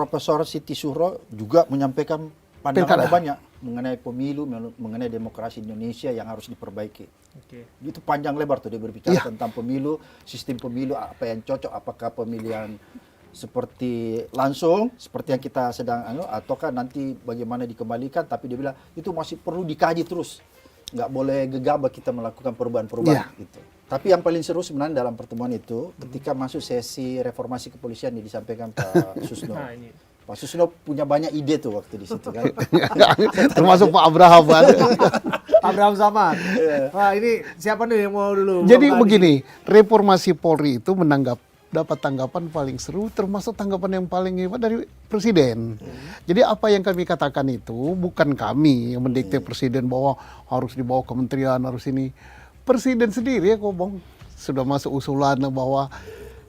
Profesor Siti Zuhro juga menyampaikan pandangan Pilkada. banyak mengenai pemilu, mengenai demokrasi Indonesia yang harus diperbaiki. Itu panjang lebar tuh dia berbicara tentang pemilu, sistem pemilu, apa yang cocok, apakah pemilihan seperti langsung, seperti yang kita sedang ataukah nanti bagaimana dikembalikan, tapi dia bilang itu masih perlu dikaji terus. Nggak boleh gegabah kita melakukan perubahan-perubahan gitu. Tapi yang paling seru sebenarnya dalam pertemuan itu ketika masuk sesi reformasi kepolisian yang disampaikan Pak Susno. Pak Susno punya banyak ide tuh waktu di situ kan. Termasuk Pak Abraham kan. Abraham Samad. Wah, ini siapa nih yang mau dulu? Jadi begini, reformasi Polri itu dapat tanggapan paling seru, termasuk tanggapan yang paling hebat dari Presiden. Jadi apa yang kami katakan itu bukan kami yang mendikte Presiden bahwa harus dibawa kementerian, harus ini. Presiden sendiri ya Kobong sudah masuk usulan bahwa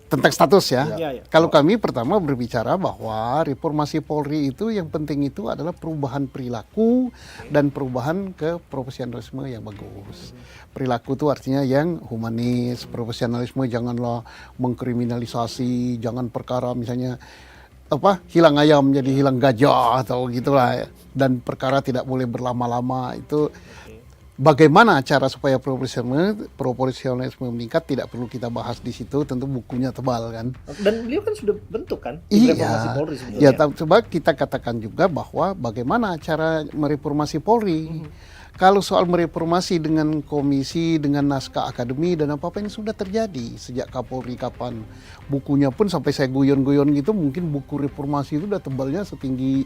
tentang status ya. Kalau kami pertama berbicara bahwa reformasi Polri itu yang penting itu adalah perubahan perilaku dan perubahan ke profesionalisme yang bagus. Perilaku itu artinya yang humanis, profesionalisme janganlah mengkriminalisasi, jangan perkara misalnya hilang ayam jadi hilang gajah atau gitulah ya. Dan perkara tidak boleh berlama-lama itu. Bagaimana cara supaya proporsionalisme meningkat tidak perlu kita bahas di situ, tentu bukunya tebal kan. Dan beliau kan sudah bentuk kan reformasi Polri sebetulnya. Ya, coba kita katakan juga bahwa bagaimana cara mereformasi Polri. Kalau soal mereformasi dengan komisi, dengan naskah akademi dan apa-apa yang sudah terjadi sejak Kapolri kapan. Bukunya pun sampai saya guyon-guyon gitu, mungkin buku reformasi itu udah tebalnya setinggi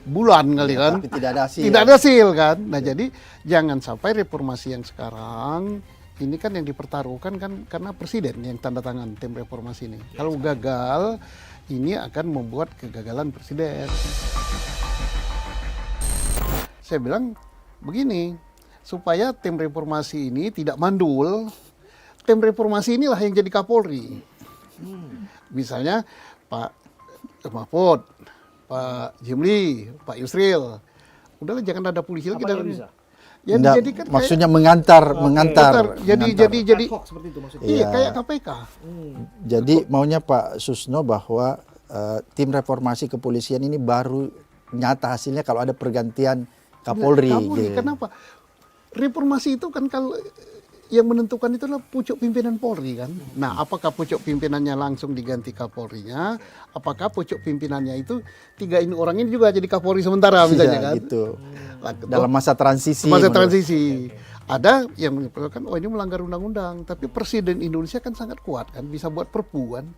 bulan kali kan. Tapi tidak ada hasil. Tidak ada hasil kan. Nah jadi jangan sampai reformasi yang sekarang ini kan yang dipertaruhkan kan karena Presiden yang tanda tangan tim reformasi ini. Kalau gagal ini akan membuat kegagalan Presiden. Saya bilang begini, supaya tim reformasi ini tidak mandul, tim reformasi inilah yang jadi Kapolri. Misalnya Pak Mahfud, Pak Jimli, Pak Yusril, udahlah jangan ada polisi lagi dalam. Ya, maksudnya mengantar. Jadi seperti itu maksudnya. Iya, kayak KPK. Jadi maunya Pak Susno bahwa tim reformasi kepolisian ini baru nyata hasilnya kalau ada pergantian Kapolri. Kenapa? Reformasi itu kan kalau yang menentukan itu adalah pucuk pimpinan Polri kan. Nah, apakah pucuk pimpinannya langsung diganti Kapolrinya? Apakah pucuk pimpinannya itu 3 orang ini juga jadi Kapolri sementara misalnya kan? Gitu. Dalam masa transisi. Ada yang menyebutkan, ini melanggar undang-undang. Tapi Presiden Indonesia kan sangat kuat kan, bisa buat perpu kan.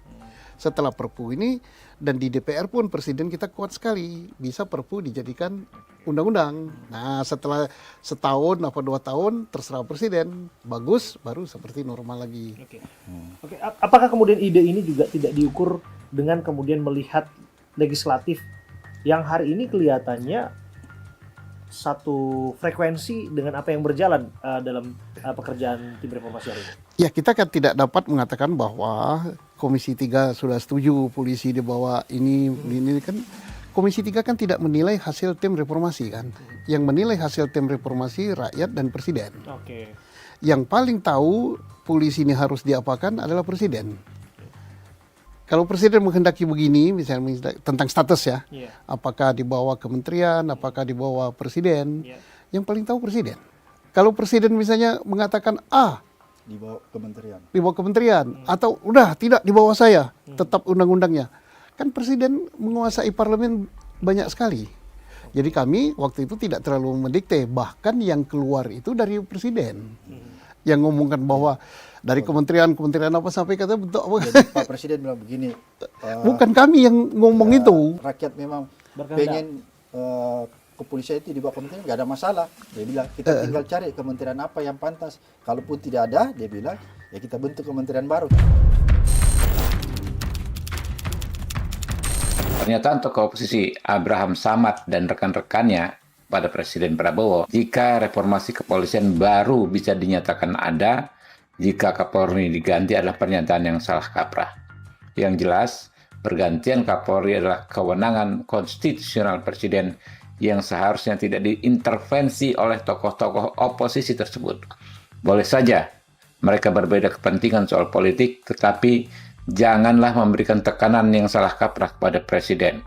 Setelah perpu ini, dan di DPR pun Presiden kita kuat sekali, bisa perpu dijadikan undang-undang. Nah setelah setahun apa 2 tahun, terserah Presiden, bagus, baru seperti normal lagi. Oke. Apakah kemudian ide ini juga tidak diukur dengan kemudian melihat legislatif yang hari ini kelihatannya satu frekuensi dengan apa yang berjalan dalam pekerjaan tim reformasi hari ini? Ya, kita kan tidak dapat mengatakan bahwa Komisi 3 sudah setuju polisi dibawa ini kan. Komisi 3 kan tidak menilai hasil tim reformasi kan. Yang menilai hasil tim reformasi rakyat dan Presiden. Yang paling tahu polisi ini harus diapakan adalah Presiden. Kalau Presiden menghendaki begini, misalnya tentang status ya, apakah dibawa kementerian, apakah dibawa Presiden, yang paling tahu Presiden. Kalau Presiden misalnya mengatakan dibawa kementerian, atau udah tidak dibawa saya, tetap undang-undangnya, kan Presiden menguasai parlemen banyak sekali. Jadi kami waktu itu tidak terlalu mendikte, bahkan yang keluar itu dari Presiden. Yang ngomongkan bahwa dari kementerian apa sampai kata bentuk apa. Jadi Pak Presiden bilang begini. Bukan kami yang ngomong itu. Rakyat memang pengen kepolisian itu dibawa kementerian, nggak ada masalah. Dia bilang kita tinggal cari kementerian apa yang pantas. Kalaupun tidak ada, dia bilang ya kita bentuk kementerian baru. Pernyataan tokoh oposisi Abraham Samad dan rekan-rekannya pada Presiden Prabowo, jika reformasi kepolisian baru bisa dinyatakan ada jika Kapolri diganti adalah pernyataan yang salah kaprah. Yang jelas, pergantian Kapolri adalah kewenangan konstitusional Presiden yang seharusnya tidak diintervensi oleh tokoh-tokoh oposisi tersebut. Boleh saja mereka berbeda kepentingan soal politik, tetapi janganlah memberikan tekanan yang salah kaprah kepada Presiden.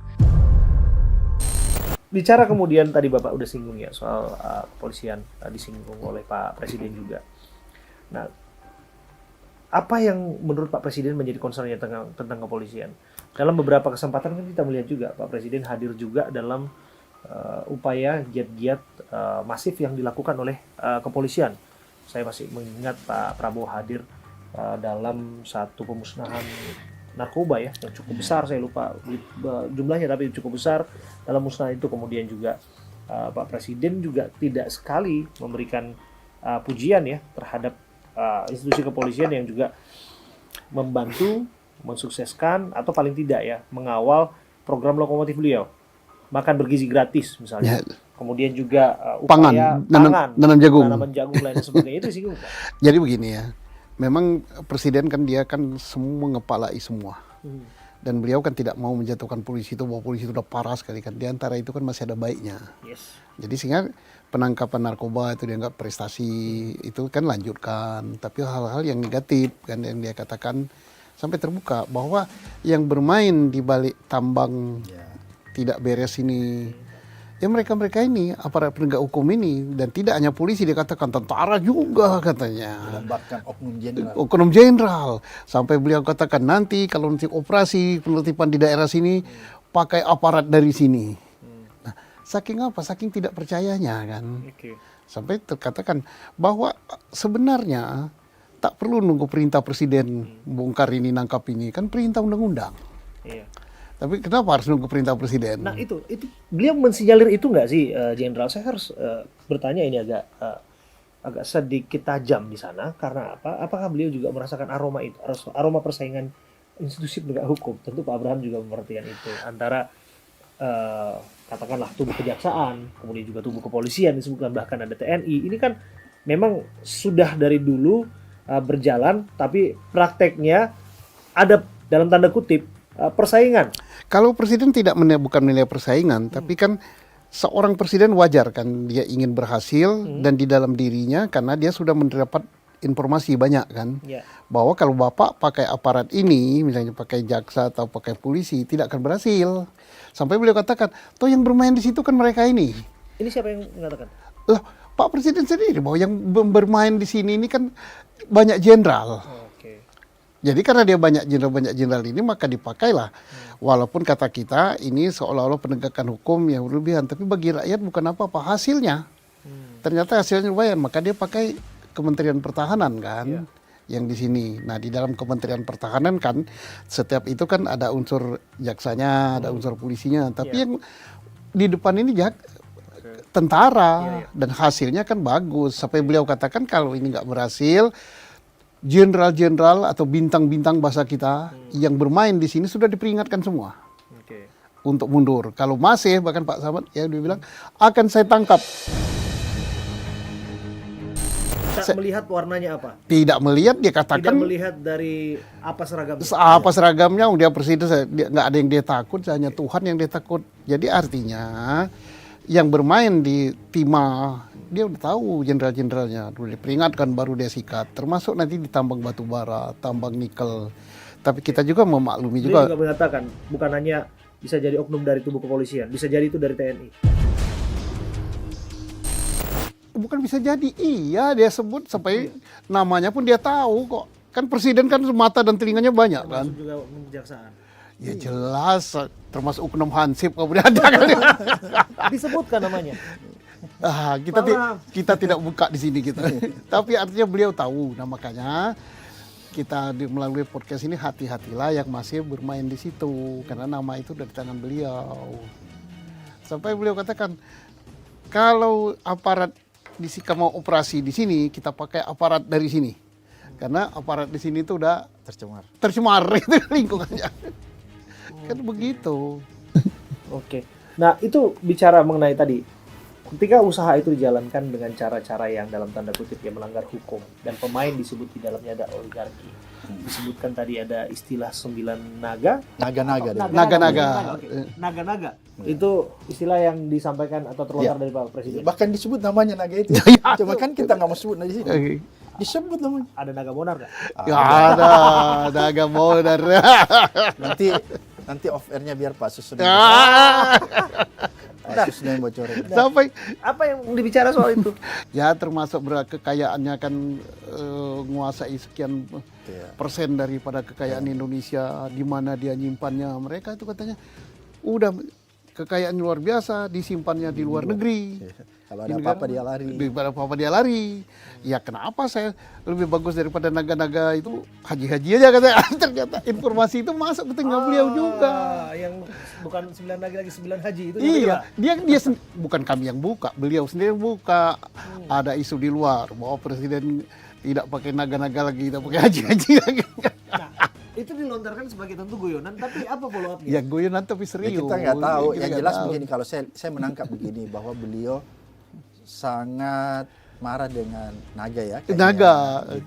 bicara kemudian tadi Bapak udah singgung ya soal kepolisian, disinggung oleh Pak Presiden juga. Nah, apa yang menurut Pak Presiden menjadi concernnya tentang kepolisian? Dalam beberapa kesempatan kan kita melihat juga Pak Presiden hadir juga dalam upaya giat-giat masif yang dilakukan oleh kepolisian. Saya masih mengingat Pak Prabowo hadir dalam satu pemusnahan narkoba ya yang cukup besar, saya lupa jumlahnya tapi cukup besar. Dalam musnah itu kemudian juga Pak Presiden juga tidak sekali memberikan pujian ya terhadap institusi kepolisian yang juga membantu mensukseskan atau paling tidak ya mengawal program lokomotif beliau, makan bergizi gratis misalnya. Kemudian juga upaya nanam jagung, tanaman jagung lain dan sebagainya itu sih Pak. Jadi begini ya, memang presiden kan dia kan semua mengepalai semua. Dan beliau kan tidak mau menjatuhkan polisi itu, bahwa polisi itu udah parah sekali kan. Di antara itu kan masih ada baiknya. Yes. Jadi sehingga penangkapan narkoba itu dianggap prestasi, itu kan lanjutkan. Tapi hal-hal yang negatif kan yang dia katakan sampai terbuka bahwa yang bermain di balik tambang tidak beres ini, ya mereka-mereka ini aparat penegak hukum ini, dan tidak hanya polisi, dia katakan tentara juga katanya. Bahkan oknum jenderal. Oknum jenderal. Sampai beliau katakan nanti kalau nanti operasi penertiban di daerah sini pakai aparat dari sini. Nah, saking apa? Saking tidak percayanya kan. Sampai terkatakan bahwa sebenarnya tak perlu nunggu perintah presiden bongkar ini nangkap ini, kan perintah undang-undang. Iya. Tapi kenapa harus nunggu perintah presiden? Nah itu beliau mensinyalir itu nggak sih Jenderal? Saya harus bertanya ini agak sedikit tajam di sana karena apa? Apakah beliau juga merasakan aroma itu, aroma persaingan institusi penegak hukum? Tentu Pak Abraham juga memperhatikan itu antara katakanlah tubuh kejaksaan, kemudian juga tubuh kepolisian disebutkan, bahkan ada TNI. Ini kan memang sudah dari dulu berjalan, tapi prakteknya ada dalam tanda kutip persaingan. Kalau presiden tidak bukan menilai persaingan, tapi kan seorang presiden wajar kan dia ingin berhasil dan di dalam dirinya karena dia sudah mendapat informasi banyak kan bahwa kalau bapak pakai aparat ini, misalnya pakai jaksa atau pakai polisi, tidak akan berhasil. Sampai beliau katakan, toh yang bermain di situ kan mereka ini. Ini siapa yang mengatakan? Loh, Pak Presiden sendiri bahwa yang bermain di sini ini kan banyak jenderal. Jadi karena dia banyak jenderal ini maka dipakailah. Walaupun kata kita ini seolah-olah penegakan hukum yang berlebihan, tapi bagi rakyat bukan apa-apa hasilnya. Ternyata hasilnya lumayan, maka dia pakai Kementerian Pertahanan kan. Yang di sini. Nah, di dalam Kementerian Pertahanan kan setiap itu kan ada unsur jaksanya, ada unsur polisinya, tapi yang di depan ini tentara dan hasilnya kan bagus. Sampai beliau katakan kalau ini nggak berhasil, jenderal-jenderal atau bintang-bintang bahasa kita yang bermain di sini sudah diperingatkan semua untuk mundur. Kalau masih, bahkan Pak Samad ya dia bilang akan saya tangkap. Tak melihat warnanya apa? Tidak melihat, dia katakan. Tidak melihat dari apa seragamnya. Apa seragamnya? Dia presiden, nggak ada yang dia takut, hanya Tuhan yang dia takut. Jadi artinya yang bermain di timah dia udah tahu jenderal-jenderalnya, udah diperingatkan baru dia sikat. Termasuk nanti di tambang batu bara, tambang nikel. Tapi kita juga memaklumi juga. Dia juga mengatakan bukan hanya bisa jadi oknum dari tubuh kepolisian, bisa jadi itu dari TNI. Bukan bisa jadi, iya dia sebut sampai namanya pun dia tahu kok. Kan presiden kan mata dan telinganya banyak kan. Termasuk juga kejaksaan. Ya jelas, termasuk oknum Hansip kemudian ada kan. Disebutkan namanya. Kita tidak buka di sini kita. Tapi artinya beliau tahu, nah makanya kita melalui podcast ini hati-hatilah yang masih bermain di situ karena nama itu dari tangan beliau. Sampai beliau katakan kalau aparat jika mau operasi di sini kita pakai aparat dari sini karena aparat di sini itu udah tercemar itu lingkungannya. Kan begitu. Oke. Nah itu bicara mengenai tadi ketika usaha itu dijalankan dengan cara-cara yang dalam tanda kutip ya melanggar hukum dan pemain disebut di dalamnya ada oligarki. Disebutkan tadi ada istilah 9 naga. Naga-naga. Itu istilah yang disampaikan atau terlontar dari Pak Presiden. Bahkan disebut namanya naga itu. Cuma kan kita nggak mau sebut di sini. Disebut namanya. Ada naga bonar nggak? Ada naga bonar. Nanti off airnya biar Pak susun. Kasusnya yang bocorin. Sampai Apa yang dibicara soal itu? ya termasuk kekayaannya kan menguasai sekian Iya. persen daripada kekayaan Indonesia, di mana dia nyimpannya. Mereka itu katanya udah kekayaan luar biasa, disimpannya di luar negeri. Kalau Di ada negara apa-apa dia lari. Daripada apa-apa dia lari. Ya kenapa saya lebih bagus daripada naga-naga itu haji-haji aja katanya. Ternyata informasi itu masuk ke telinga beliau juga. Yang bukan 9 lagi 9 haji itu. Iya, bukan kami yang buka, beliau sendiri yang buka. Ada isu di luar bahwa presiden tidak pakai naga-naga lagi, tidak pakai haji-haji lagi. Nah, itu dilontarkan sebagai tentu guyonan, tapi apa follow up-nya? Ya guyonan tapi Ya, serius. kita nggak tahu. Kita Yang nggak jelas tahu. begini, kalau saya menangkap begini bahwa beliau sangat marah dengan naga ya. kayaknya. Naga.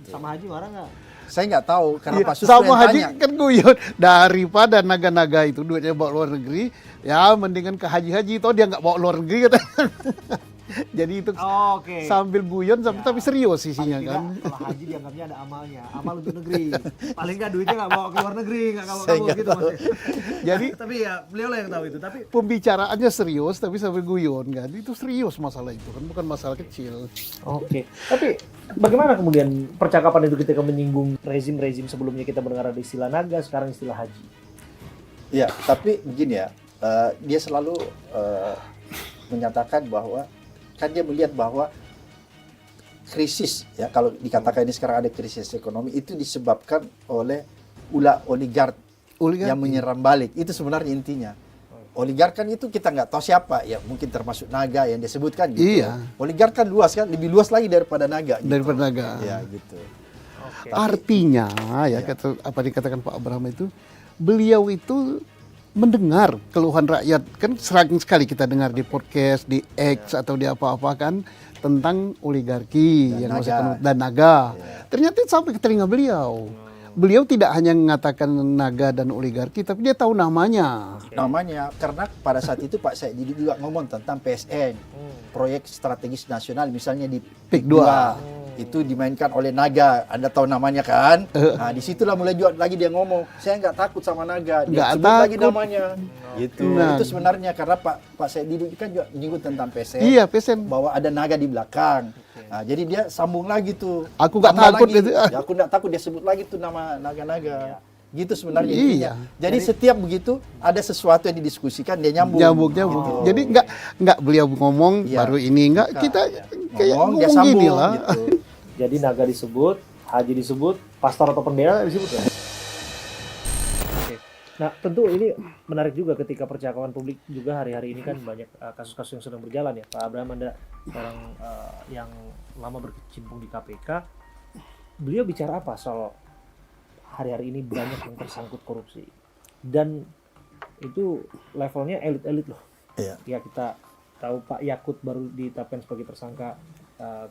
Sama haji marah nggak? Saya nggak tahu karena Iya, Pak Suslo sama yang haji tanya. kan guyon, daripada naga-naga itu duitnya bawa luar negeri, ya mendingan ke haji-haji, toh dia nggak bawa luar negeri kata. Jadi itu Oke. sambil guyon tapi serius isinya Paling kan. tidak, kalau haji dianggapnya ada amalnya, amal untuk negeri. Paling nggak duitnya nggak bawa ke luar negeri, nggak Saya kabur nggak gitu tahu. maksudnya. Jadi Tapi ya beliau lah yang tahu itu. Tapi pembicaraannya serius tapi sambil guyon kan. Itu serius masalah itu kan, bukan masalah kecil. Oke. Tapi bagaimana kemudian percakapan itu ketika menyinggung rezim-rezim sebelumnya kita mendengar ada istilah naga, sekarang istilah haji. Ya, tapi begini ya, dia selalu menyatakan bahwa kan dia melihat bahwa krisis ya, kalau dikatakan ini sekarang ada krisis ekonomi itu disebabkan oleh ulah oligark yang menyerang balik. Itu sebenarnya intinya. Oligark kan itu kita nggak tahu siapa ya, mungkin termasuk naga yang disebutkan gitu. Iya. Oligark kan luas kan, lebih luas lagi daripada naga. Gitu. Daripada naga. Ya gitu. Oke. Artinya ya, kata apa dikatakan Pak Abraham itu, beliau itu mendengar keluhan rakyat. Kan sering sekali kita dengar di podcast, di X atau di apa-apa kan tentang oligarki Dan yang naga. maksudnya dan naga. Ya. Ternyata sampai ke telinga beliau. Beliau tidak hanya mengatakan naga dan oligarki, tapi dia tahu namanya. Namanya karena pada saat itu Pak Said Didu juga ngomong tentang PSN, proyek strategis nasional, misalnya di PIK 2 itu dimainkan oleh naga. Anda tahu namanya kan? Nah, disitulah mulai juga lagi dia ngomong, saya nggak takut sama naga, dia Nggak sebut lagi takut. namanya. Gitu. Nah. Itu sebenarnya karena Pak Said Didu kan juga menyinggung tentang PSN, Iya, pesen. bahwa ada naga di belakang. Nah, jadi dia sambung lagi tuh. Aku nggak Tambah takut lagi. itu. Ya, aku nggak takut, dia sebut lagi tuh nama naga-naga. Gitu sebenarnya intinya. Iya. Jadi setiap begitu ada sesuatu yang didiskusikan, dia nyambung. Nyambung. Gitu. Jadi nggak beliau ngomong Iya. baru ini, nggak kita kayak Ngomong, dia ngomong sambung gini lah. gitu. Jadi naga disebut, haji disebut, pastor atau pendeta disebut ya. Oke. Nah, tentu ini menarik juga ketika percakapan publik juga hari-hari ini kan banyak kasus-kasus yang sedang berjalan ya. Pak Abraham, Anda orang yang lama berkecimpung di KPK, beliau bicara apa soal hari-hari ini banyak yang tersangkut korupsi dan itu levelnya elit-elit loh. Iya. Ya kita tahu Pak Yakut baru ditetapkan sebagai tersangka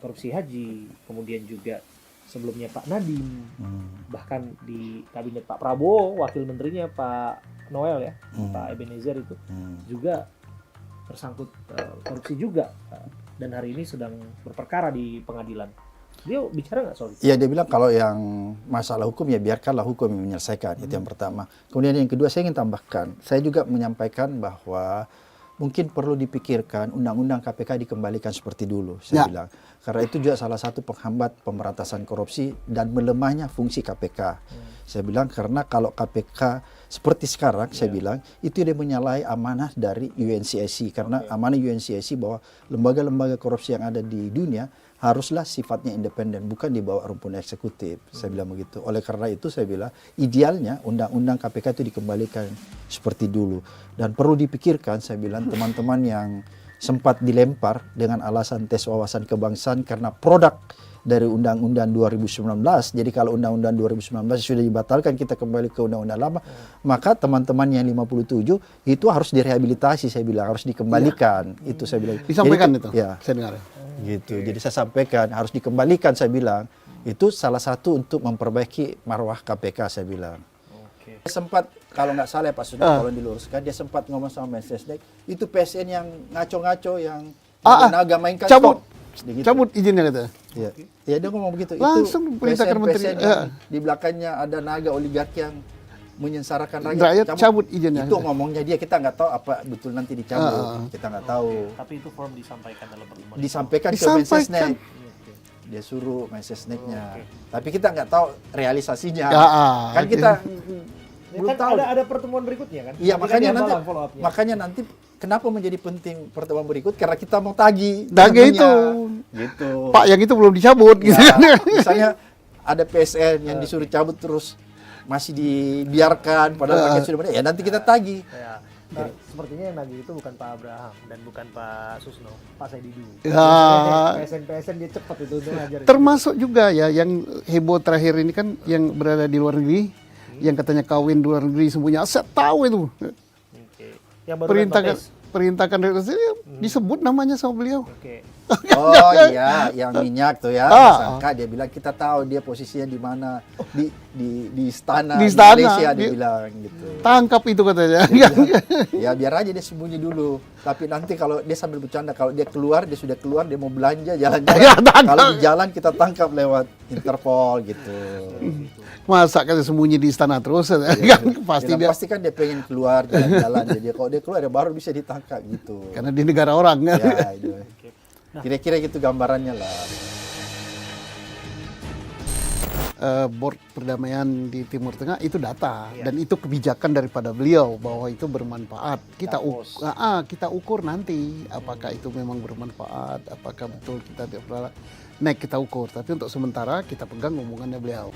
korupsi haji, kemudian juga sebelumnya Pak Nadiem, bahkan di kabinet Pak Prabowo wakil menterinya Pak Noel ya, Pak Ebenezer itu juga tersangkut korupsi juga, dan hari ini sedang berperkara di pengadilan. Dia bicara nggak soal itu? Iya, dia bilang kalau yang masalah hukum ya biarkanlah hukum yang menyelesaikan. Itu yang pertama. Kemudian yang kedua saya ingin tambahkan, saya juga menyampaikan bahwa mungkin perlu dipikirkan undang-undang KPK dikembalikan seperti dulu, saya bilang. Karena itu juga salah satu penghambat pemberantasan korupsi dan melemahnya fungsi KPK. Saya bilang karena kalau KPK seperti sekarang, saya bilang itu dia menyalahi amanah dari UNCSC. Karena amanah UNCSC bahwa lembaga-lembaga korupsi yang ada di dunia haruslah sifatnya independen, bukan di bawah rumpun eksekutif. Saya bilang begitu. Oleh karena itu saya bilang idealnya undang-undang KPK itu dikembalikan seperti dulu. Dan perlu dipikirkan, saya bilang teman-teman yang sempat dilempar dengan alasan tes wawasan kebangsaan karena produk dari undang-undang 2019. Jadi kalau undang-undang 2019 sudah dibatalkan, kita kembali ke undang-undang lama, maka teman-teman yang 57 itu harus direhabilitasi, saya bilang harus dikembalikan. Itu saya bilang. Disampaikan Jadi, itu. Ya. Saya dengar. Gitu. Jadi saya sampaikan harus dikembalikan, saya bilang. Itu salah satu untuk memperbaiki marwah KPK, saya bilang. Oke. Dia sempat, kalau nggak salah ya Pak Sudah, kalau diluruskan, dia sempat ngomong sama Mensesnek, itu PSN yang ngaco-ngaco, yang naga mainkan cabut. stop. Gitu. Cabut izinnya kata. Ya. Ya dia ngomong begitu. Langsung itu perintahkan PSN menteri. yang di belakangnya ada naga oligarki yang menyengsarakan Rakyat cabut izinnya. Itu ngomongnya dia, kita nggak tahu apa betul nanti dicabut. Kita nggak tahu. Tapi itu form disampaikan dalam pertemuan. Disampaikan ke Disampaikan. Mensesnek. Dia suruh Mensesneknya. Tapi kita nggak tahu realisasinya. Kan kita belum kan tahu. ada pertemuan berikutnya kan? Iya, Nanti kan makanya dia nanti malam follow up-nya. makanya nanti kenapa menjadi penting pertemuan berikut, karena kita mau tagih Tagih namanya. itu. Gitu. Pak yang itu belum dicabut gitu. Ya, misalnya ada PSN yang disuruh cabut terus masih dibiarkan padahal rakyat sudah benar, ya nanti kita tagih. Ya. Nah, sepertinya yang nagih itu bukan Pak Abraham dan bukan Pak Susno, Pak Saididu. Ya. PSN dia cepat itu untuk ngajar. Termasuk juga ya yang heboh terakhir ini kan yang berada di luar negeri, yang katanya kawin di luar negeri semuanya. Saya tahu itu. Oke. Yang baru Perintahkan disebut namanya sama beliau. Oke. Oh iya, yang minyak tuh ya. Tersangka dia bilang kita tahu dia posisinya di mana, di istana, Di istana, Malaysia dia dia- bilang gitu. Tangkap itu katanya. Ya biar aja dia sembunyi dulu. Tapi nanti kalau dia sambil bercanda, kalau dia keluar, dia sudah keluar, dia mau belanja jalan-jalan. Ya, tangkap. Kalau di jalan kita tangkap lewat Interpol gitu. Masa kan sembunyi di istana terus kan pasti dia Pasti kan dia pengen keluar jalan-jalan. Jadi kalau dia keluar ya baru bisa ditangkap gitu. karena di negara orang kan. Ya, itu. Kira-kira gitu gambarannya lah. Board perdamaian di Timur Tengah itu data dan itu kebijakan daripada beliau bahwa itu bermanfaat. Kita ukur nanti apakah itu memang bermanfaat, apakah betul kita naik kita ukur. Tapi untuk sementara kita pegang omongannya beliau.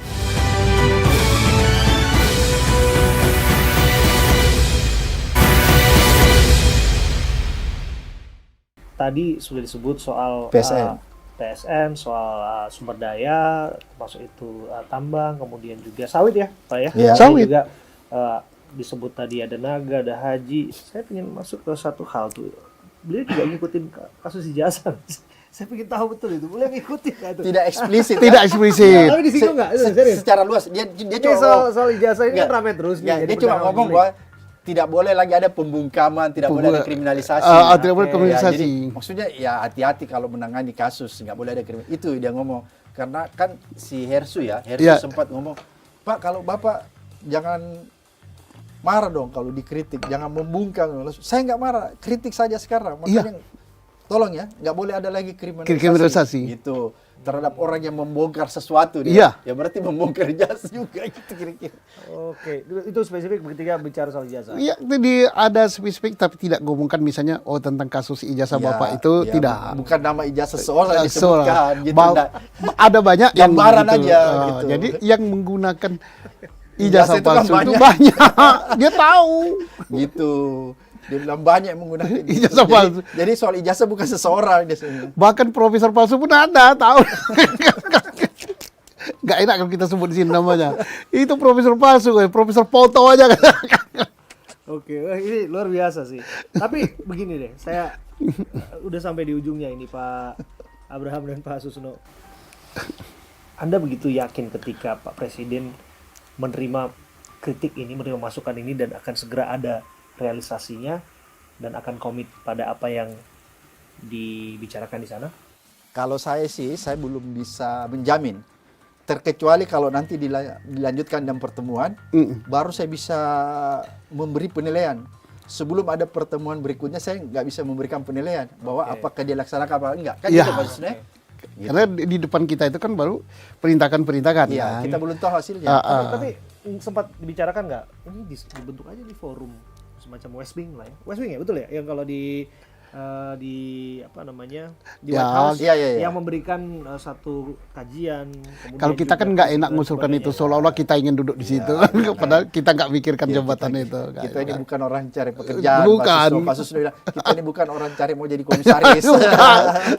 Tadi sudah disebut soal PSN, soal sumber daya, termasuk itu tambang, kemudian juga sawit ya, Pak ya. Iya. Sawit. Juga disebut tadi ada naga, ada haji. Saya ingin masuk ke satu hal tuh. Beliau juga ngikutin kasus ijazah. Saya ingin tahu betul itu. Beliau ngikutin nggak itu? Tidak eksplisit. Tidak eksplisit. Tapi disinggung nggak? Serius. Secara luas dia Ini cuma soal ijazah ini Nggak. kan ramai terus Ya, nih. dia cuma ngomong bahwa tidak boleh lagi ada pembungkaman, tidak boleh ada kriminalisasi. Tidak boleh Ya, kriminalisasi. jadi maksudnya ya hati-hati kalau menangani kasus, nggak boleh ada kriminalisasi. Itu dia ngomong. Karena kan si Hersu Ya. sempat ngomong, Pak kalau Bapak jangan marah dong kalau dikritik, jangan membungkam. Saya nggak marah, kritik saja sekarang. Makanya tolong ya, nggak boleh ada lagi kriminalisasi. Gitu. Terhadap orang yang membongkar sesuatu dia. Ya berarti membongkar ijazah juga gitu kira-kira. Oke, itu spesifik ketika bicara soal ijazah. Iya, itu ada spesifik tapi tidak ngomongkan misalnya tentang kasus ijazah Bapak itu ya, tidak. Bukan nama ijazah seorang disebutkan gitu. Ada banyak yang gambaran gitu. aja gitu. Jadi yang menggunakan ijazah Ijazah itu kan palsu itu banyak. banyak. Dia tahu. Gitu. Dia bilang banyak yang menggunakan Ijazah palsu. Jadi soal ijazah bukan seseorang biasanya. Bahkan profesor palsu pun ada, tahu. Gak enak kalau kita sebut di sini namanya. Itu profesor palsu, profesor foto aja. Oke, ini luar biasa sih. Tapi begini deh, saya udah sampai di ujungnya ini Pak Abraham dan Pak Susno. Anda begitu yakin ketika Pak Presiden menerima kritik ini, menerima masukan ini dan akan segera ada realisasinya dan akan komit pada apa yang dibicarakan di sana? Kalau saya sih, saya belum bisa menjamin. Terkecuali kalau nanti dilanjutkan dalam pertemuan, baru saya bisa memberi penilaian. Sebelum ada pertemuan berikutnya, saya nggak bisa memberikan penilaian bahwa apakah dia laksanakan apa enggak. Kan Ya. itu maksudnya. Gitu. Karena di depan kita itu kan baru perintahkan Iya, kan. kita belum tahu hasilnya. Tapi sempat dibicarakan nggak? Ini dibentuk aja di forum semacam West Wing lah ya. West Wing ya, betul ya? Yang kalau di apa namanya di Ya, White House iya. yang memberikan satu kajian. Kalau kita kan nggak enak ngusulkan itu, seolah-olah kita ingin duduk di situ. Padahal kita nggak mikirkan jabatan itu. Kita ini bukan orang cari pekerjaan. Bukan. Pak Susno bilang, kita ini bukan orang cari mau jadi komisaris.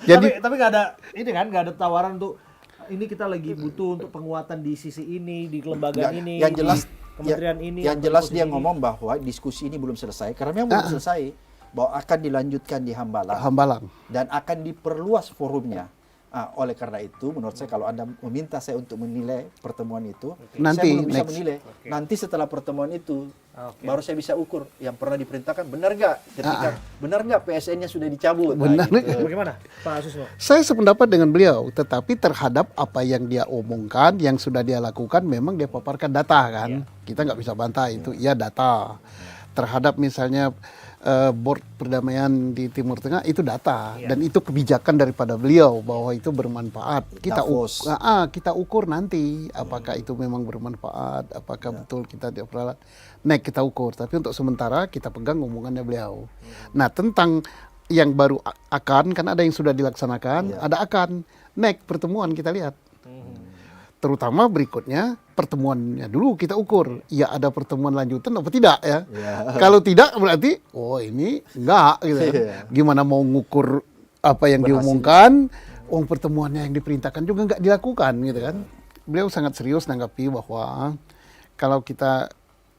Jadi tapi nggak ada ini kan, nggak ada tawaran untuk ini kita lagi butuh untuk penguatan di sisi ini, di kelembagaan ini, yang jelas di kementerian ini. Yang jelas dia ngomong bahwa diskusi ini belum selesai karena memang belum selesai, bahwa akan dilanjutkan di Hambalang Hambalang. dan akan diperluas forumnya. Oleh karena itu, menurut saya kalau Anda meminta saya untuk menilai pertemuan itu, Nanti, saya belum bisa next. menilai. Oke. Nanti setelah pertemuan itu, Oke. baru saya bisa ukur yang pernah diperintahkan benar nggak, ketika benar nggak PSN-nya sudah dicabut. Benar. Bagaimana Pak Susno? Saya sependapat dengan beliau, tetapi terhadap apa yang dia omongkan, yang sudah dia lakukan, memang dia paparkan data kan. Kita nggak bisa bantah itu, iya data. Terhadap misalnya board perdamaian di Timur Tengah itu data dan itu kebijakan daripada beliau bahwa itu bermanfaat. Davos. Kita ukur nanti apakah itu memang bermanfaat, apakah betul kita diperalat. Naik kita ukur, tapi untuk sementara kita pegang omongannya beliau. Nah, tentang yang baru akan kan ada yang sudah dilaksanakan, ada akan naik pertemuan kita lihat. Terutama berikutnya pertemuannya dulu kita ukur, ya ada pertemuan lanjutan apa tidak ya. Kalau tidak berarti ini enggak gitu. Gimana mau ngukur apa yang diomongkan, pertemuannya yang diperintahkan juga enggak dilakukan gitu kan. Beliau sangat serius nanggapi bahwa kalau kita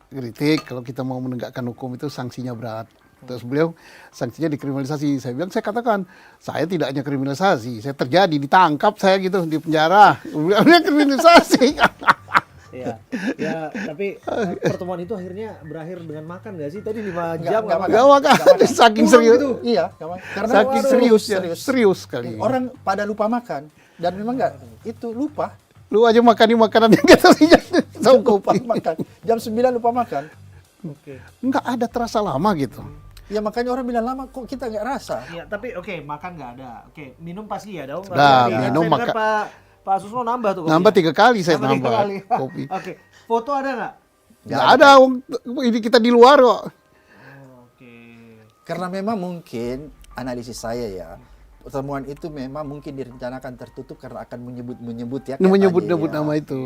kritik, kalau kita mau menegakkan hukum itu sanksinya berat. Terus beliau sanksinya dikriminalisasi. Saya bilang, saya katakan, saya tidak hanya kriminalisasi, saya terjadi, ditangkap saya gitu, di penjara. Beliau kriminalisasi. Ya, tapi pertemuan itu akhirnya berakhir dengan makan nggak sih? Tadi 5 jam nggak apa? Gak makan, saking serius. Iya, karena Saking serius ya, serius sekali. orang pada lupa makan dan memang nggak itu lupa. Lu aja makan makanan yang kita lihat sama Lupa kopi. makan. Jam 9 lupa makan. Oke. Enggak ada terasa lama gitu. Ya makanya orang bilang lama kok kita nggak rasa. Ya, tapi makan nggak ada. Minum pasti ya dong. Nah, Tapi minum saya dengar maka- Pak Susno nambah tuh kopinya. Nambah 3 kali saya Nambah 3 nambah kali. kopi. Oke. Foto ada nggak? Nggak ada, ini kita di luar kok. Oke. Karena memang mungkin analisis saya ya, pertemuan itu memang mungkin direncanakan tertutup karena akan menyebut ya. Menyebut-nyebut katanya ya. nama itu.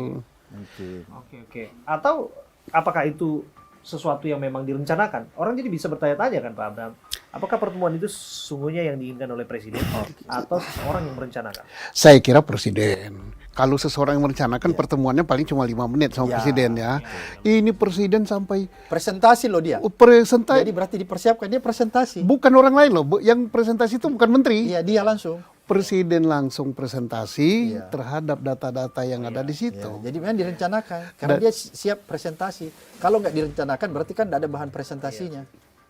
Mungkin. Oke. Atau apakah itu sesuatu yang memang direncanakan? Orang jadi bisa bertanya-tanya kan Pak Abraham. Apakah pertemuan itu sesungguhnya yang diinginkan oleh Presiden atau seseorang yang merencanakan? Saya kira Presiden. Kalau seseorang yang merencanakan pertemuannya paling cuma 5 menit sama Ya. Presiden ya. Ini Presiden sampai Presentasi loh dia. presentasi. Jadi berarti dipersiapkan dia presentasi. Bukan orang lain loh, yang presentasi itu bukan menteri. Iya, dia langsung. Presiden langsung presentasi terhadap data-data yang ada di situ. Ya, jadi memang direncanakan karena dia siap presentasi. Kalau nggak direncanakan berarti kan nggak ada bahan presentasinya.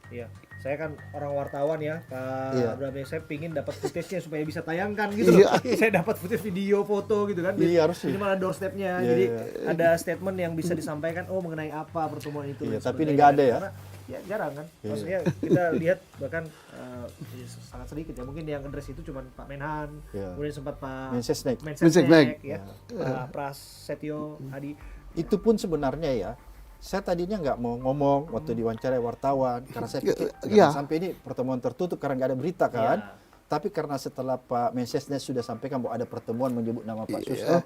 Iya. Saya kan orang wartawan ya, Pak Iya. Abraham. Saya pingin dapat footage-nya supaya bisa tayangkan gitu. Iya. Saya dapat footage video, foto gitu kan. Iya, harus sih. Ini malah doorstep-nya. Iya, Jadi iya. ada statement yang bisa disampaikan mengenai apa pertemuan itu. Iya, dan tapi ini sebagainya. nggak ada ya. Karena ya jarang kan. Iya. Maksudnya kita lihat bahkan sangat sedikit ya. Mungkin yang address itu cuma Pak Menhan, Iya. kemudian sempat Pak Mensesnek. Mensesnek. ya, Pak Prasetyo Hadi. Itu pun sebenarnya ya, saya tadinya nggak mau ngomong waktu diwawancarai wartawan karena saya pikir Iya. jangan sampai ini pertemuan tertutup karena nggak ada berita kan. Iya. Tapi karena setelah Pak Mensesnek sudah sampaikan bahwa ada pertemuan menyebut nama Pak Susno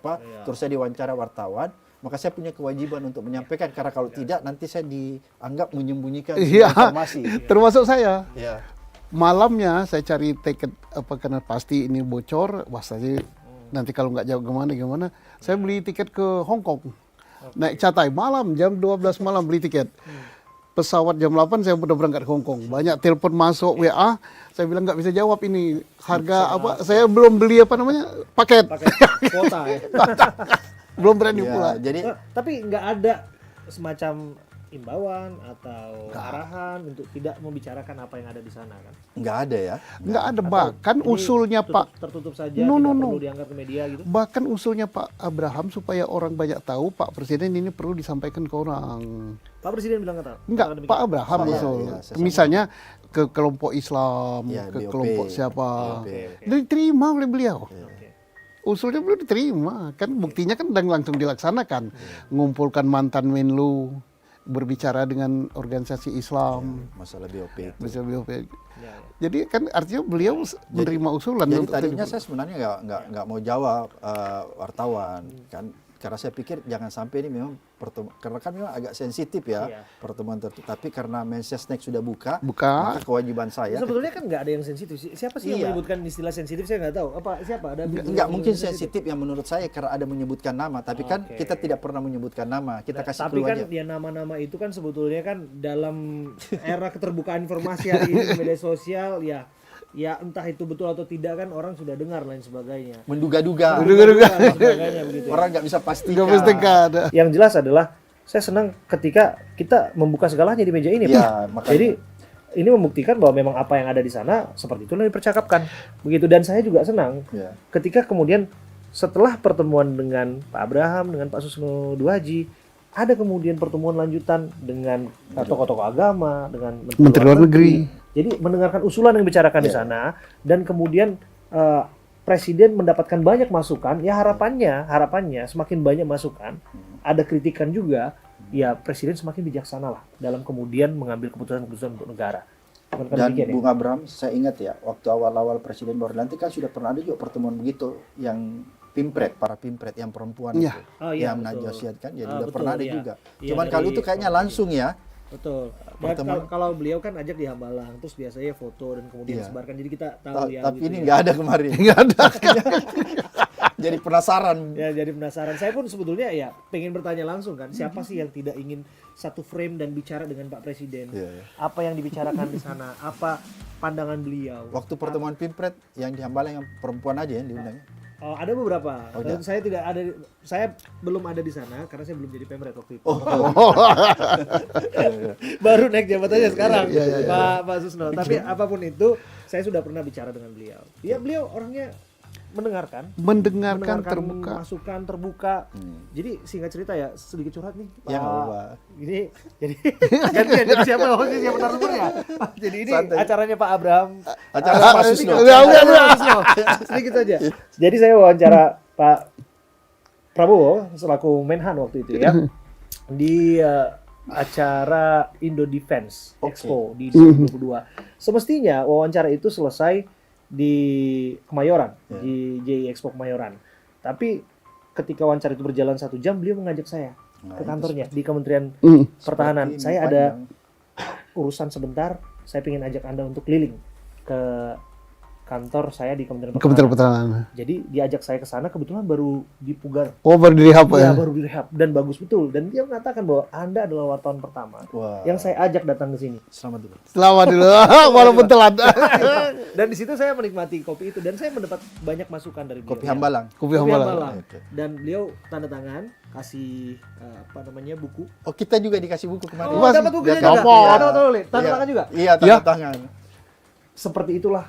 terus saya diwawancara wartawan, maka saya punya kewajiban untuk menyampaikan karena kalau tidak nanti saya dianggap menyembunyikan Iya. informasi. Termasuk saya. Iya. Malamnya saya cari tiket karena pasti ini bocor, wah saya nanti kalau nggak jauh gimana, saya beli tiket ke Hong Kong. Naik catai malam jam 12 malam beli tiket. Pesawat jam 8 saya udah berangkat ke Hong Kong. Banyak telepon masuk WA, saya bilang nggak bisa jawab ini harga apa. Saya belum beli paket. Pakai kuota ya. Belum berani Ya, pula. jadi Tapi nggak ada semacam imbauan atau arahan untuk tidak membicarakan apa yang ada di sana kan? nggak ada ya. Nggak ada, bahkan Ini usulnya tertutup saja, No, tidak no, no. perlu diangkat ke media gitu. Bahkan usulnya Pak Abraham supaya orang banyak tahu Pak Presiden ini perlu disampaikan ke orang. Pak Presiden bilang kata. Enggak, demikian. Pak Abraham Iya, usul. iya, saya Misalnya ke kelompok Islam, Iya, ke BOP. kelompok siapa. BOP. Diterima oleh beliau. Oke. Usulnya belum diterima. Kan buktinya kan langsung dilaksanakan. Mengumpulkan mantan Menlu, berbicara dengan organisasi Islam, Masalah BOP itu. bisa BOP. Ya, ya. Jadi kan artinya beliau menerima usulan. Jadi untuk tadinya terlibat. saya sebenarnya nggak mau jawab wartawan kan karena saya pikir jangan sampai ini memang karena kan memang agak sensitif ya Iya. pertemuan tertutup. Tapi karena Mensesnek sudah buka, Buka. maka kewajiban saya Sebetulnya kan nggak ada yang sensitif. Siapa sih yang Iya. menyebutkan istilah sensitif? Saya nggak tahu. Apa siapa? Ada nggak mungkin sensitif yang menurut saya karena ada menyebutkan nama. Tapi kan Oke. kita tidak pernah menyebutkan nama. Kita kasih Tapi clue kan aja. ya nama-nama itu kan sebetulnya kan dalam era keterbukaan informasi hari ini di media sosial ya ya entah itu betul atau tidak kan orang sudah dengar lain sebagainya. Menduga-duga. Dan sebagainya begitu. Ya. Orang nggak bisa pastikan. Nggak mesti ada. Yang jelas adalah saya senang ketika kita membuka segalanya di meja ini, Ya, Pak. makanya. Jadi ini membuktikan bahwa memang apa yang ada di sana seperti itu yang dipercakapkan. Begitu, dan saya juga senang Ya. ketika kemudian setelah pertemuan dengan Pak Abraham, dengan Pak Susno Duhaji, ada kemudian pertemuan lanjutan dengan tokoh-tokoh agama, dengan Menteri Luar Negeri. Jadi mendengarkan usulan yang dibicarakan di sana, dan kemudian Presiden mendapatkan banyak masukan. Ya harapannya semakin banyak masukan, ada kritikan juga. Ya Presiden semakin bijaksana lah dalam kemudian mengambil keputusan-keputusan untuk negara. Bukan Dan demikian, ya? Bung Abraham, saya ingat ya, waktu awal-awal Presiden baru dilantik kan sudah pernah ada juga pertemuan begitu yang para pimpret yang perempuan Iya. itu, Oh, iya, yang betul. menajasiatkan, jadi Ah, udah betul, pernah ada iya. juga. Iya, Cuman dari kali itu kayaknya Komisi. langsung ya. Betul. Dan Pertemuan. kalau beliau kan ajak di Hambalang, terus biasanya foto dan kemudian Iya. sebarkan. Jadi kita tahu ya. Tapi gitu ini ya. nggak ada kemarin. Nggak ada. Jadi penasaran. Ya, jadi penasaran. Saya pun sebetulnya ya pengen bertanya langsung kan, siapa sih yang tidak ingin satu frame dan bicara dengan Pak Presiden? Iya, iya. Apa yang dibicarakan di sana? Apa pandangan beliau? Waktu pertemuan pimpret yang di Hambalang yang perempuan aja yang diundang. Oh, ada beberapa. Oh, ada. Saya tidak ada, saya belum ada di sana karena saya belum jadi Pemret waktu itu. Oh. Baru naik jabatannya sekarang, iya, iya. Pak Susno. Tapi apapun itu, saya sudah pernah bicara dengan beliau. Ya, beliau orangnya mendengarkan Terbuka. masukan terbuka. Jadi singkat cerita ya, sedikit curhat nih Pak. Ya, nggak apa-apa. Ini jadi gantian, jadi siapa narasumbernya? Jadi ini Santai. acaranya Pak Abraham. Acara Pak Susno. Pak Susno. Sedikit saja. Jadi saya wawancara Pak Prabowo selaku Menhan waktu itu ya di acara Indo Defense Oke. Expo di 2022. Semestinya wawancara itu selesai di Kemayoran, Ya. di JI Expo Kemayoran. Tapi ketika wawancara itu berjalan 1 jam, beliau mengajak saya Nah, ke itu kantornya di Kementerian Pertahanan. seperti Saya ini ada panjang. urusan sebentar, saya ingin ajak Anda untuk keliling ke kantor saya di Kementerian Kementerian Pertahanan. Pertahanan. Jadi diajak saya ke sana, kebetulan baru dipugar. Oh, baru direhab Ya, ya. baru direhab dan bagus betul. Dan dia mengatakan bahwa Anda adalah wartawan pertama Wah. yang saya ajak datang ke sini. Selamat dulu. Selamat dulu. Walaupun telat. Dan di situ saya menikmati kopi itu dan saya mendapat banyak masukan dari beliau. Kopi Hambalang. Kopi Kopi Hambalang. Hambalang. Oke. Dan beliau tanda tangan, kasih buku. Oh, kita juga dikasih buku kemarin. Oh, Mas, dapat bukunya dapat. juga. Tanda Iya. tangan juga. Iya, tanda Ya. tangan. Seperti itulah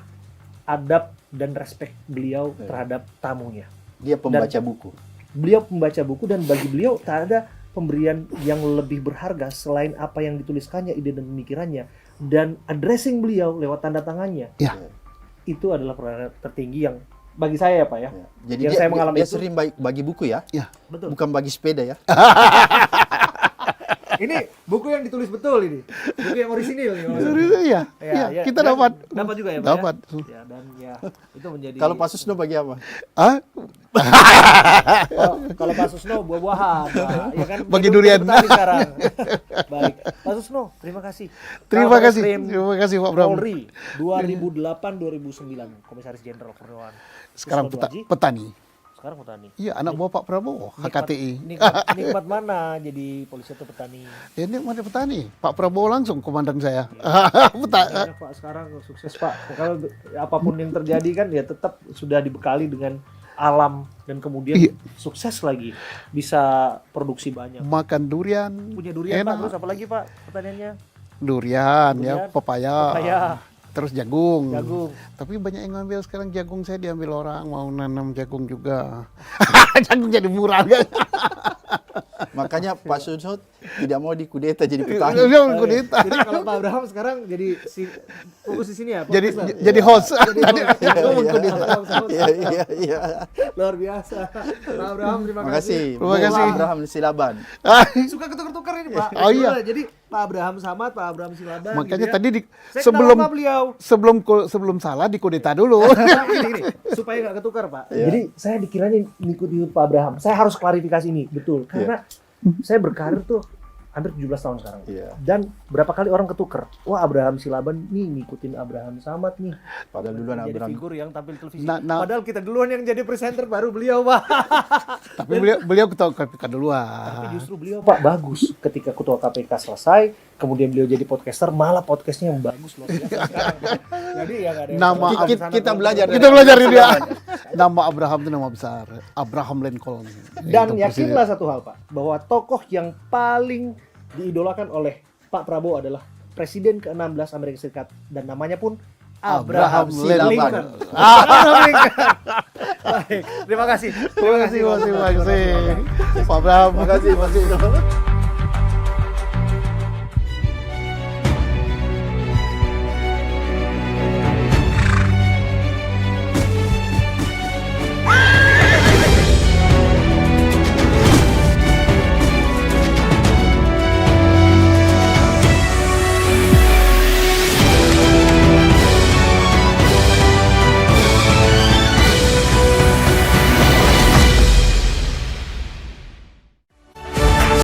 adab dan respek beliau Iya. terhadap tamunya. Dia pembaca buku. Beliau membaca buku dan bagi beliau tak ada pemberian yang lebih berharga selain apa yang dituliskannya, ide dan pemikirannya, dan addressing beliau lewat tanda tangannya. Ya. Itu adalah peran tertinggi yang bagi saya ya Pak ya. Ya. Jadi Yang dia, saya mengalami dia itu. sering bagi buku ya, Betul. bukan bagi sepeda ya. Ini buku yang ditulis betul ini. Buku yang orisinil nih. Mas. Iya. Ya, Iya, ya. kita Dan dapat. Dapat juga ya Pak Dapat. ya. Ya, dan ya itu menjadi Kalau Pak Susno bagi apa? Ah, Kalau Pak Susno buah-buahan, Pak. Ya kan? Bagi Dia durian. petani sekarang. Baik, Pak Susno, terima kasih. terima Kabar kasih. Eskrim Terima kasih Pak Bram. Polri 2008-2009, Komisaris Jenderal Purnawirawan. Sekarang Susno Duhaji, petani. sekarang petani. Iya, anak buah Pak Prabowo, HKTI. Nikmat mana jadi polisi atau petani? Ini mana petani? Pak Prabowo langsung komandan saya. Banyak Pak sekarang sukses Pak. Kalau apapun yang terjadi kan ya tetap sudah dibekali dengan alam dan kemudian Iya. sukses lagi bisa produksi banyak. Makan durian. Punya durian Pak, enak. terus apa lagi Pak pertaniannya? Durian, ya, Durian, pepaya. pepaya. Terus jagung. Jagung. Tapi banyak yang ngambil sekarang jagung, saya diambil orang, mau nanam jagung juga. Jagung jadi murah kan? Makanya Pak Susno tidak mau dikudeta jadi petani. Dia kudeta. Jadi kalau Pak Abraham sekarang jadi fokus di sini ya. Jadi fokus lah. jadi host. Jadi host. Iya, Mengkudeta. Iya, iya, iya. Luar biasa. Pak Abraham terima Makasih. kasih. Terima kasih. Bung Abraham Silaban. Suka ketukar-tukar ini Pak. Oh, iya. Jadi Pak Abraham Samad, Pak Abraham Silaban. Makanya gitu ya. tadi Saya sebelum kenal sama beliau. sebelum salah dikudeta dulu. Gini, supaya nggak ketukar Pak. Iya. Jadi saya dikiranya ngikut Pak Abraham. Saya harus klarifikasi ini betul karena saya berkarir tuh hampir 17 tahun sekarang. Iya. Dan berapa kali orang ketukar. Wah Abraham Silaban nih ngikutin Abraham Samad nih. Padahal duluan Jadi Abraham. figur yang tampil di televisi. Nah, Padahal kita duluan yang jadi presenter baru beliau Pak. Tapi beliau ketua KPK Tapi duluan. justru beliau Pak bagus ketika ketua KPK selesai, kemudian beliau jadi podcaster, malah podcastnya yang bagus luar biasa sekarang. Jadi ya nggak ada yang Nama salah. kita belajar Kita belajar dari dia. Nama Abraham itu nama besar. Abraham Lincoln. Dan Itu yakinlah satu hal Pak, bahwa tokoh yang paling diidolakan oleh Pak Prabowo adalah Presiden ke-16 Amerika Serikat, dan namanya pun Abraham Abraham Lincoln. Abraham Lincoln. Baik, terima kasih. Terima kasih. Pak Abraham. Terima kasih.